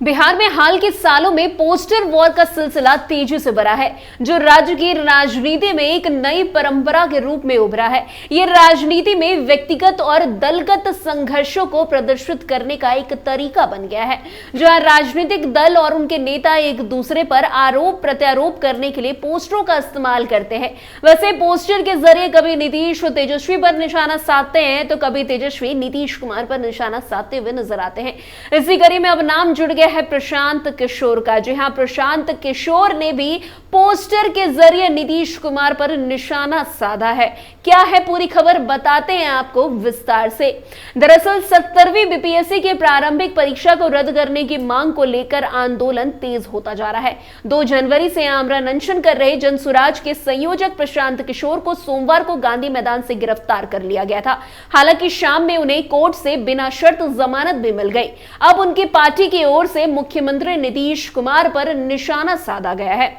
बिहार में हाल के सालों में पोस्टर वॉर का सिलसिला तेजी से बढ़ा है, जो राज्य की राजनीति में एक नई परंपरा के रूप में उभरा है। ये राजनीति में व्यक्तिगत और दलगत संघर्षों को प्रदर्शित करने का एक तरीका बन गया है, जहां राजनीतिक दल और उनके नेता एक दूसरे पर आरोप प्रत्यारोप करने के लिए पोस्टरों का इस्तेमाल करते हैं। वैसे पोस्टर के जरिए कभी नीतीश तेजस्वी पर निशाना साधते हैं, तो कभी तेजस्वी नीतीश कुमार पर निशाना साधते हुए नजर आते हैं। इसी कड़ी में अब नाम जुड़ गया है प्रशांत किशोर का। जी हां, प्रशांत किशोर ने भी पोस्टर के जरिए नीतीश कुमार पर निशाना साधा है। क्या है पूरी खबर, बताते हैं आपको विस्तार से। दरअसल 70वीं बीपीएससी के प्रारंभिक परीक्षा को रद्द करने की मांग को लेकर आंदोलन तेज होता जा रहा है। 2 जनवरी से आमरण अनशन कर रहे जनसुराज के संयोजक प्रशांत किशोर को सोमवार को गांधी मैदान से गिरफ्तार कर लिया गया था। हालांकि शाम में उन्हें कोर्ट से बिना शर्त जमानत भी मिल गई। अब उनकी पार्टी की ओर से मुख्यमंत्री नीतीश कुमार पर निशाना साधा गया है।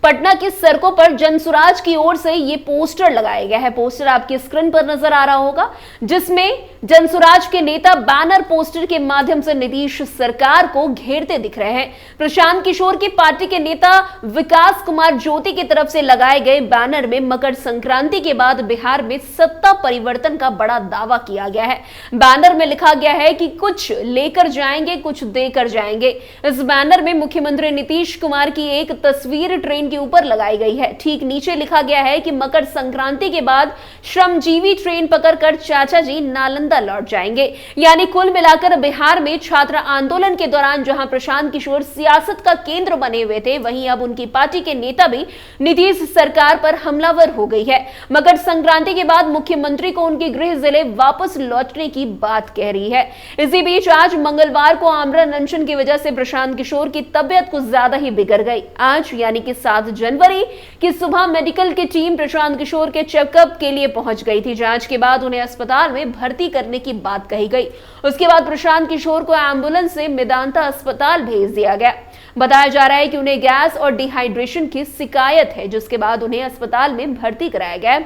पटना की सड़कों पर जनसुराज की ओर से ये पोस्टर लगाया गया है। पोस्टर आपकी स्क्रीन पर नजर आ रहा होगा, जिसमें जनसुराज के नेता बैनर पोस्टर के माध्यम से नीतीश सरकार को घेरते दिख रहे हैं। प्रशांत किशोर की पार्टी के नेता विकास कुमार ज्योति की तरफ से लगाए गए बैनर में मकर संक्रांति के बाद बिहार में सत्ता परिवर्तन का बड़ा दावा किया गया है। बैनर में लिखा गया है कि कुछ लेकर जाएंगे, कुछ देकर जाएंगे। इस बैनर में मुख्यमंत्री नीतीश कुमार की एक तस्वीर ट्रेन के ऊपर लगाई गई है। ठीक नीचे लिखा गया है कि मकर संक्रांति के बाद श्रमजीवी ट्रेन पकड़कर चाचा जी नालंदा लौट जाएंगे। यानी कुल मिलाकर बिहार में छात्र आंदोलन के दौरान जहां प्रशांत किशोर सियासत का केंद्र बने हुए थे, वहीं अब उनकी पार्टी के नेता भी नीतीश सरकार पर हमलावर हो गई है। मकर संक्रांति के बाद मुख्यमंत्री को उनके गृह जिले वापस लौटने की बात कह रही है। इसी बीच आज मंगलवार को आमरण अनशन की वजह से प्रशांत किशोर की तबियत कुछ ज्यादा ही बिगड़ गई। आज यानी कि 7 जनवरी की सुबह मेडिकल की टीम प्रशांत किशोर के चेकअप के लिए पहुंच गई थी। जांच के बाद उन्हें अस्पताल में भर्ती करने की बात कही गई। उसके बाद प्रशांत किशोर को एम्बुलेंस से मेदांता अस्पताल भेज दिया गया। बताया जा रहा है कि उन्हें गैस और डिहाइड्रेशन की शिकायत है, जिसके बाद उन्हें अस्पताल में भर्ती कराया गया।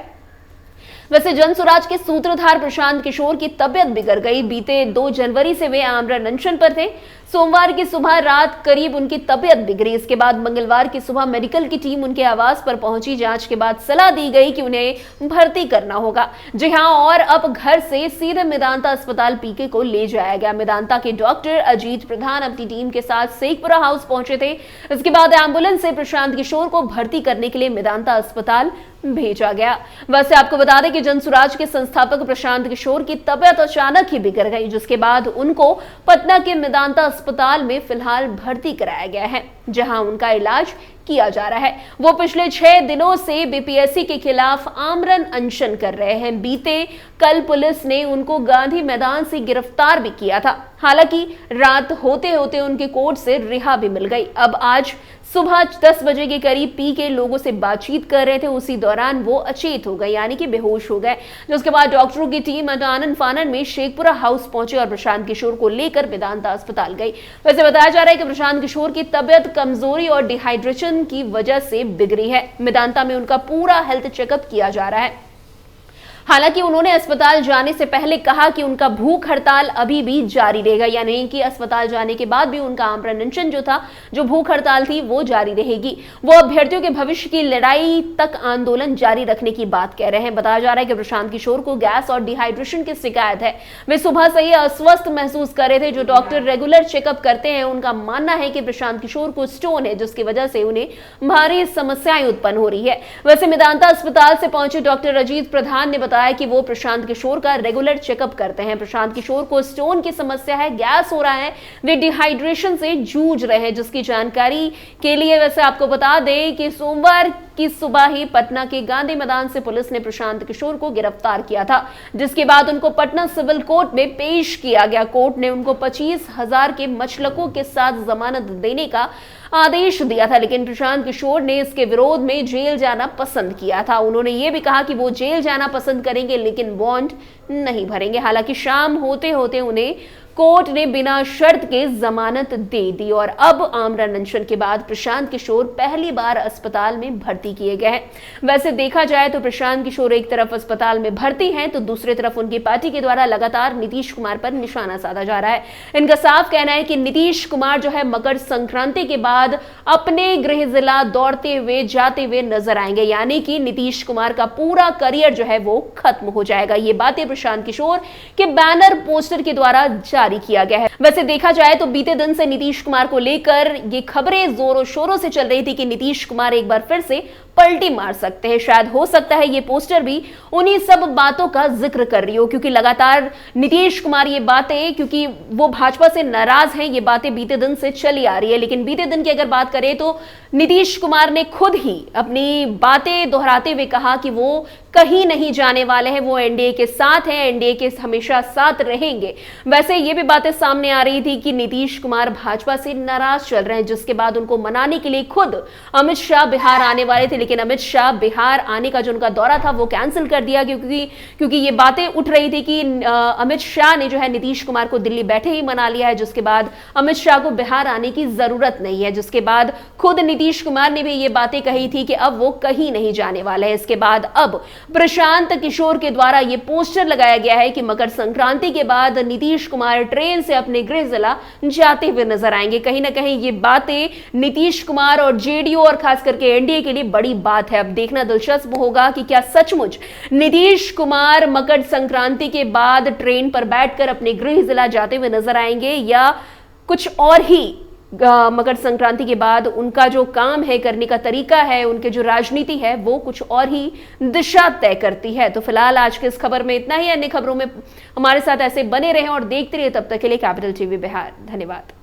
वैसे जनसुराज के सूत्रधार प्रशांत किशोर की तबियत बिगड़ गई। बीते 2 जनवरी से वे आमरण अनशन पर थे। सोमवार की सुबह रात करीब उनकी तबियत बिगड़ी। इसके बाद मंगलवार की सुबह मेडिकल की टीम उनके आवास पर पहुंची। जांच के बाद सलाह दी गई कि उन्हें भर्ती करना होगा। जी हां, और अब घर से सीधे मेदांता अस्पताल पीके को ले जाया गया। मेदांता के डॉक्टर अजीत प्रधान अपनी टीम के साथ शेखपुरा हाउस पहुंचे थे। इसके बाद एम्बुलेंस से प्रशांत किशोर को भर्ती करने के लिए मेदांता अस्पताल भेजा गया। वैसे आपको बता दें कि जनसुराज के संस्थापक प्रशांत किशोर की तबियत अचानक ही बिगड़ गई, जिसके बाद उनको पटना के मेदांता अस्पताल में फिलहाल भर्ती कराया गया है, जहां उनका इलाज किया जा रहा है। वो पिछले 6 दिनों से बीपीएससी के खिलाफ आमरण अनशन कर रहे हैं। बीते कल पुलिस ने उनको गांधी मैदान से गिरफ्तार भी किया था। हालांकि रात होते होते उनके कोर्ट से रिहा भी मिल गई। अब आज सुबह 10 बजे के करीब पी के लोगों से बातचीत कर रहे थे। उसी दौरान वो अचेत हो गए, यानी कि बेहोश हो गए। जिसके बाद डॉक्टरों की टीम आनन फानन में शेखपुरा हाउस पहुंचे और प्रशांत किशोर को लेकर मेदांता अस्पताल गई। वैसे बताया जा रहा है कि प्रशांत किशोर की तबियत कमजोरी और डिहाइड्रेशन की वजह से बिगड़ी है। मेदांता में उनका पूरा हेल्थ चेकअप किया जा रहा है। हालांकि उन्होंने अस्पताल जाने से पहले कहा कि उनका भूख हड़ताल अभी भी जारी रहेगा, यानी कि अस्पताल जाने के बाद भी उनका आमरण अनशन जो भूख हड़ताल थी, वो जारी रहेगी। वो अभ्यर्थियों के भविष्य की लड़ाई तक आंदोलन जारी रखने की बात कह रहे हैं। बताया जा रहा है कि प्रशांत किशोर को गैस और डिहाइड्रेशन की शिकायत है। वे सुबह से ही अस्वस्थ महसूस कर रहे थे। जो डॉक्टर रेगुलर चेकअप करते हैं, उनका मानना है कि प्रशांत किशोर को स्टोन है, जिसकी वजह से उन्हें भारी समस्याएं उत्पन्न हो रही है। वैसे मेदांता अस्पताल से पहुंचे डॉक्टर अजीत प्रधान ने बताया कि वो प्रशांत किशोर का रेगुलर चेकअप करते हैं। प्रशांत किशोर को स्टोन की समस्या है, गैस हो रहा है, वे डिहाइड्रेशन से जूझ रहे हैं। जिसकी जानकारी के लिए वैसे आपको बता दें कि सोमवार की सुबह ही पटना के गांधी मैदान से पुलिस ने प्रशांत किशोर को गिरफ्तार किया था, जिसके बाद उनको पटना सिविल कोर्ट में पेश किया गया। कोर्ट ने उनको 25,000 के मचलकों के साथ जमानत देने का आदेश दिया था, लेकिन प्रशांत किशोर ने इसके विरोध में जेल जाना पसंद किया था। उन्होंने ये भी कहा कि वो जेल जाना पसंद करेंगे, लेकिन बॉन्ड नहीं भरेंगे। हालांकि शाम होते होते उन्हें कोर्ट ने बिना शर्त के जमानत दे दी और अब आमरण अनशन के बाद प्रशांत किशोर पहली बार अस्पताल में भर्ती किए गए हैं। वैसे देखा जाए तो प्रशांत किशोर एक तरफ अस्पताल में भर्ती हैं तो दूसरी तरफ उनकी पार्टी के द्वारा लगातार नीतीश कुमार पर निशाना साधा जा रहा है। इनका साफ कहना है कि नीतीश कुमार जो है मकर संक्रांति के बाद अपने गृह जिला दौड़ते हुए जाते हुए नजर आएंगे, यानी कि नीतीश कुमार का पूरा करियर जो है वो खत्म हो जाएगा। ये बातें प्रशांत किशोर के बैनर पोस्टर के द्वारा जारी किया गया है। वैसे देखा जाए तो बीते दिन से नीतीश कुमार को लेकर ये खबरें जोरों शोरों से चल रही थी कि नीतीश कुमार एक बार फिर से पलटी मार सकते हैं। शायद हो सकता है ये पोस्टर भी उन्हीं सब बातों का जिक्र कर रही हो, क्योंकि लगातार नीतीश कुमार ये बातें, क्योंकि वो भाजपा से नाराज हैं, ये बातें बीते दिन से चली आ रही है। लेकिन बीते दिन की अगर बात करें तो नीतीश कुमार ने खुद ही अपनी बातें दोहराते हुए कहा कि वो कहीं नहीं जाने वाले हैं, वो एनडीए के साथ हैं, एनडीए के हमेशा साथ रहेंगे। वैसे ये भी बातें सामने आ रही थी कि नीतीश कुमार भाजपा से नाराज चल रहे हैं, जिसके बाद उनको मनाने के लिए खुद अमित शाह बिहार आने वाले थे, लेकिन अमित शाह बिहार आने का जो उनका दौरा था वो कैंसिल कर दिया, क्योंकि ये बातें उठ रही थी कि अमित शाह ने जो है नीतीश कुमार को दिल्ली बैठे ही मना लिया है, जिसके बाद अमित शाह को बिहार आने की जरूरत नहीं है। जिसके बाद खुद नीतीश कुमार ने भी ये बातें कही थी कि अब वो कहीं नहीं जाने वाले हैं। इसके बाद अब प्रशांत किशोर के द्वारा ये पोस्टर लगाया गया है कि मकर संक्रांति के बाद नीतीश कुमार ट्रेन से अपने गृह जिला जाते हुए नजर आएंगे। कहीं ना कहीं ये बातें नीतीश कुमार और जेडीयू और खास करके एनडीए के लिए बड़ी बात है। अब देखना दिलचस्प होगा कि क्या सचमुच नीतीश कुमार मकर संक्रांति के बाद ट्रेन पर बैठकर अपने गृह जिला जाते हुए नजर आएंगे या कुछ और ही मकर संक्रांति के बाद उनका जो काम है, करने का तरीका है, उनके जो राजनीति है वो कुछ और ही दिशा तय करती है। तो फिलहाल आज के इस खबर में इतना ही। अन्य खबरों में हमारे साथ ऐसे बने रहें और देखते रहिए। तब तक के लिए कैपिटल टीवी बिहार। धन्यवाद।